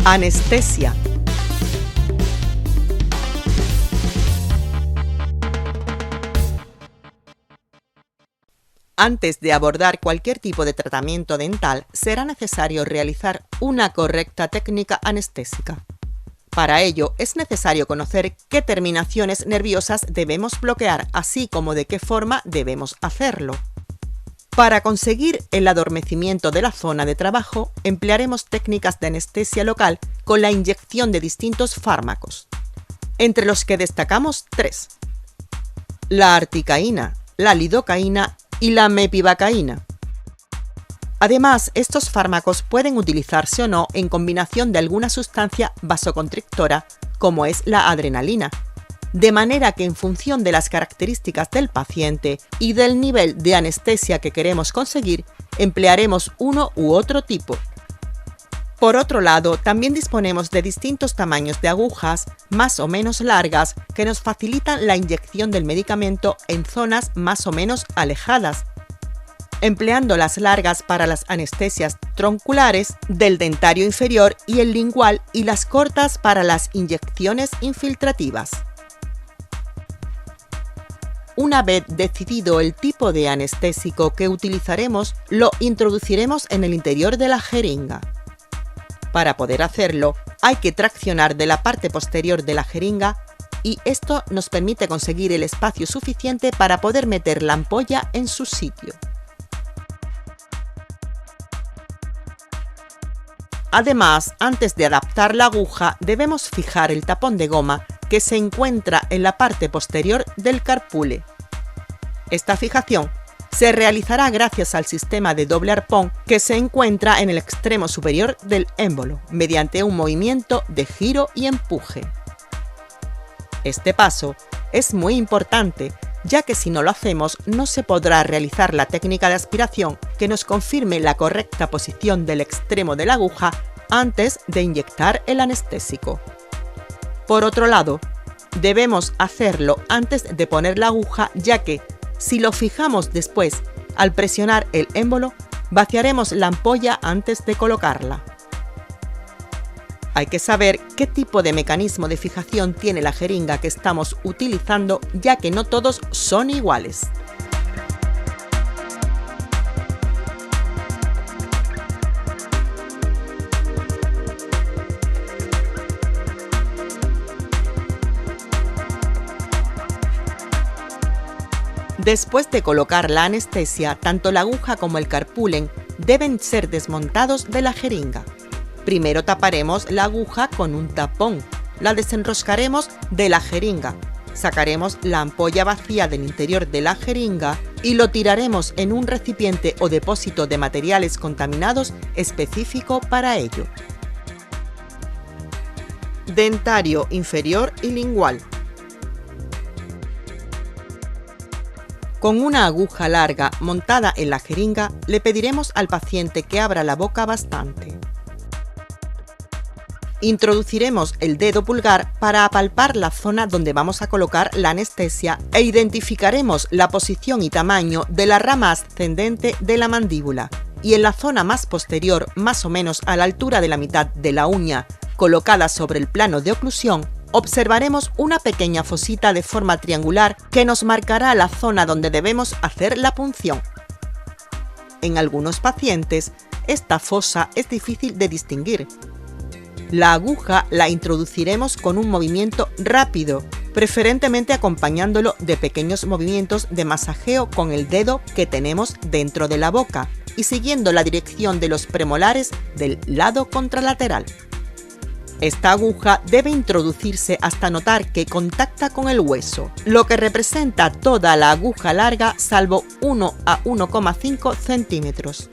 Anestesia. Antes de abordar cualquier tipo de tratamiento dental, será necesario realizar una correcta técnica anestésica. Para ello, es necesario conocer qué terminaciones nerviosas debemos bloquear, así como de qué forma debemos hacerlo. Para conseguir el adormecimiento de la zona de trabajo, emplearemos técnicas de anestesia local con la inyección de distintos fármacos, entre los que destacamos 3: la articaína, la lidocaína y la mepivacaína. Además, estos fármacos pueden utilizarse o no en combinación de alguna sustancia vasoconstrictora, como es la adrenalina, de manera que en función de las características del paciente y del nivel de anestesia que queremos conseguir, emplearemos uno u otro tipo. Por otro lado, también disponemos de distintos tamaños de agujas, más o menos largas, que nos facilitan la inyección del medicamento en zonas más o menos alejadas, empleando las largas para las anestesias tronculares del dentario inferior y el lingual y las cortas para las inyecciones infiltrativas. Una vez decidido el tipo de anestésico que utilizaremos, lo introduciremos en el interior de la jeringa. Para poder hacerlo, hay que traccionar de la parte posterior de la jeringa y esto nos permite conseguir el espacio suficiente para poder meter la ampolla en su sitio. Además, antes de adaptar la aguja, debemos fijar el tapón de goma que se encuentra en la parte posterior del carpule. Esta fijación se realizará gracias al sistema de doble arpón que se encuentra en el extremo superior del émbolo, mediante un movimiento de giro y empuje. Este paso es muy importante, ya que si no lo hacemos no se podrá realizar la técnica de aspiración que nos confirme la correcta posición del extremo de la aguja antes de inyectar el anestésico. Por otro lado, debemos hacerlo antes de poner la aguja, ya que si lo fijamos después, al presionar el émbolo, vaciaremos la ampolla antes de colocarla. Hay que saber qué tipo de mecanismo de fijación tiene la jeringa que estamos utilizando, ya que no todos son iguales. Después de colocar la anestesia, tanto la aguja como el carpulen deben ser desmontados de la jeringa. Primero taparemos la aguja con un tapón, la desenroscaremos de la jeringa, sacaremos la ampolla vacía del interior de la jeringa y lo tiraremos en un recipiente o depósito de materiales contaminados específico para ello. Dentario inferior y lingual. Con una aguja larga montada en la jeringa, le pediremos al paciente que abra la boca bastante. Introduciremos el dedo pulgar para apalpar la zona donde vamos a colocar la anestesia e identificaremos la posición y tamaño de la rama ascendente de la mandíbula, y en la zona más posterior, más o menos a la altura de la mitad de la uña, colocada sobre el plano de oclusión, observaremos una pequeña fosita de forma triangular que nos marcará la zona donde debemos hacer la punción. En algunos pacientes, esta fosa es difícil de distinguir. La aguja la introduciremos con un movimiento rápido, preferentemente acompañándolo de pequeños movimientos de masajeo con el dedo que tenemos dentro de la boca y siguiendo la dirección de los premolares del lado contralateral. Esta aguja debe introducirse hasta notar que contacta con el hueso, lo que representa toda la aguja larga salvo 1 a 1,5 centímetros.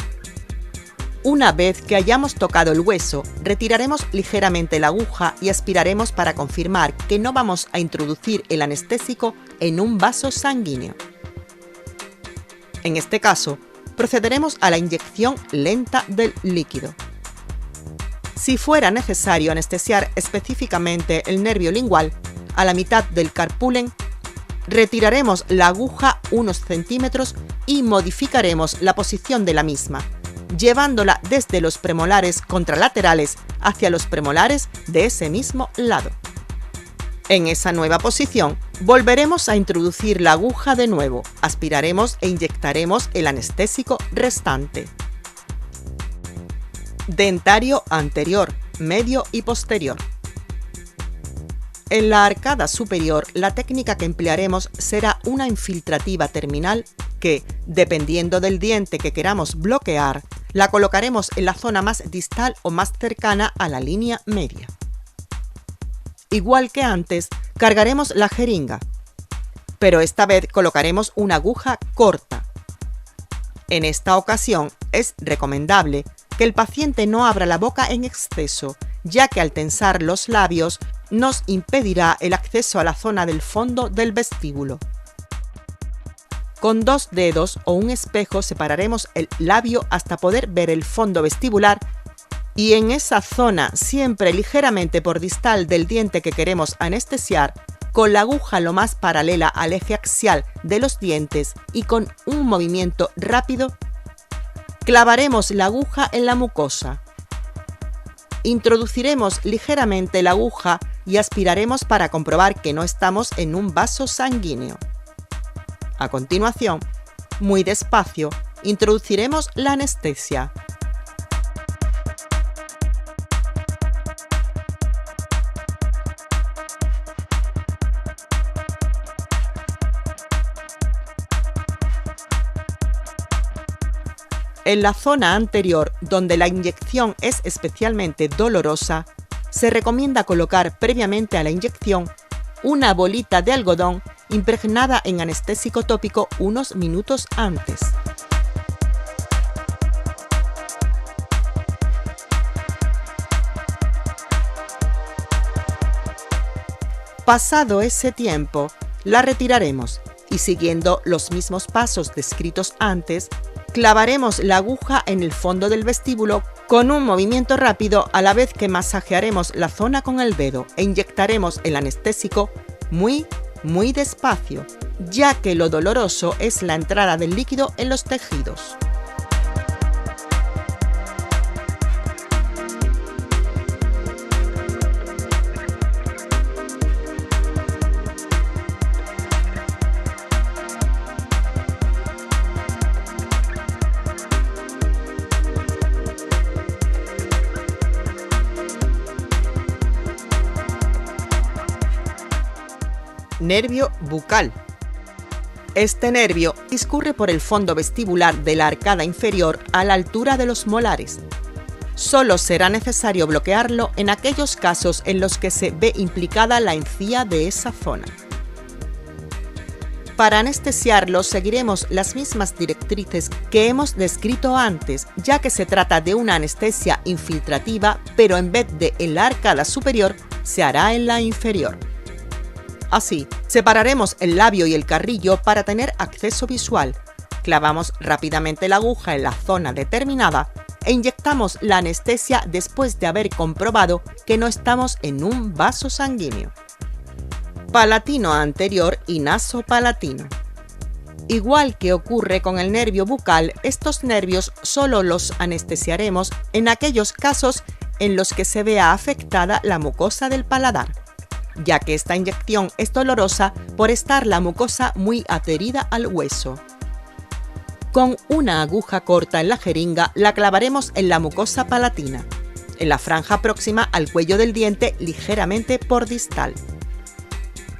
Una vez que hayamos tocado el hueso, retiraremos ligeramente la aguja y aspiraremos para confirmar que no vamos a introducir el anestésico en un vaso sanguíneo. En este caso, procederemos a la inyección lenta del líquido. Si fuera necesario anestesiar específicamente el nervio lingual, a la mitad del carpulen, retiraremos la aguja unos centímetros y modificaremos la posición de la misma, llevándola desde los premolares contralaterales hacia los premolares de ese mismo lado. En esa nueva posición, volveremos a introducir la aguja de nuevo, aspiraremos e inyectaremos el anestésico restante. Dentario anterior, medio y posterior. En la arcada superior, la técnica que emplearemos será una infiltrativa terminal que, dependiendo del diente que queramos bloquear, la colocaremos en la zona más distal o más cercana a la línea media. Igual que antes, cargaremos la jeringa, pero esta vez colocaremos una aguja corta. En esta ocasión es recomendable que el paciente no abra la boca en exceso, ya que al tensar los labios nos impedirá el acceso a la zona del fondo del vestíbulo. Con 2 dedos o un espejo separaremos el labio hasta poder ver el fondo vestibular y en esa zona, siempre ligeramente por distal del diente que queremos anestesiar, con la aguja lo más paralela al eje axial de los dientes y con un movimiento rápido, clavaremos la aguja en la mucosa. Introduciremos ligeramente la aguja y aspiraremos para comprobar que no estamos en un vaso sanguíneo. A continuación, muy despacio, introduciremos la anestesia. En la zona anterior, donde la inyección es especialmente dolorosa, se recomienda colocar previamente a la inyección una bolita de algodón impregnada en anestésico tópico unos minutos antes. Pasado ese tiempo, la retiraremos y siguiendo los mismos pasos descritos antes, clavaremos la aguja en el fondo del vestíbulo con un movimiento rápido a la vez que masajearemos la zona con el dedo e inyectaremos el anestésico muy despacio, ya que lo doloroso es la entrada del líquido en los tejidos. Nervio bucal. Este nervio discurre por el fondo vestibular de la arcada inferior a la altura de los molares. Solo será necesario bloquearlo en aquellos casos en los que se ve implicada la encía de esa zona. Para anestesiarlo seguiremos las mismas directrices que hemos descrito antes, ya que se trata de una anestesia infiltrativa, pero en vez de en la arcada superior, se hará en la inferior. Así, separaremos el labio y el carrillo para tener acceso visual, clavamos rápidamente la aguja en la zona determinada e inyectamos la anestesia después de haber comprobado que no estamos en un vaso sanguíneo. Palatino anterior y nasopalatino. Igual que ocurre con el nervio bucal, estos nervios solo los anestesiaremos en aquellos casos en los que se vea afectada la mucosa del paladar, ya que esta inyección es dolorosa por estar la mucosa muy adherida al hueso. Con una aguja corta en la jeringa la clavaremos en la mucosa palatina, en la franja próxima al cuello del diente ligeramente por distal.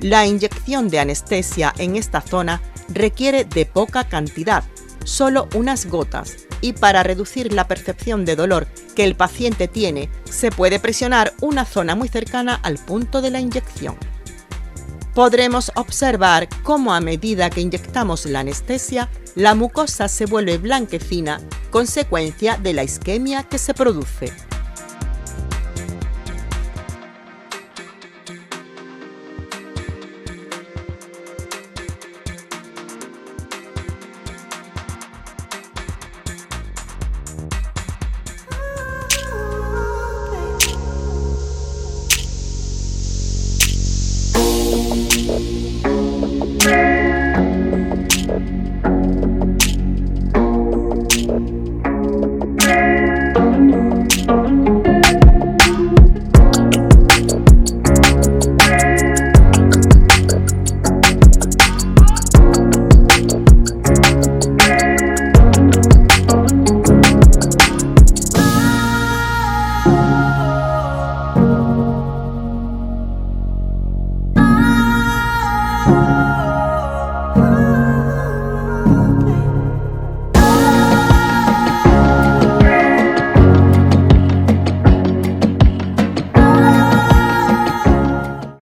La inyección de anestesia en esta zona requiere de poca cantidad, solo unas gotas, y para reducir la percepción de dolor que el paciente tiene, se puede presionar una zona muy cercana al punto de la inyección. Podremos observar cómo a medida que inyectamos la anestesia, la mucosa se vuelve blanquecina, consecuencia de la isquemia que se produce.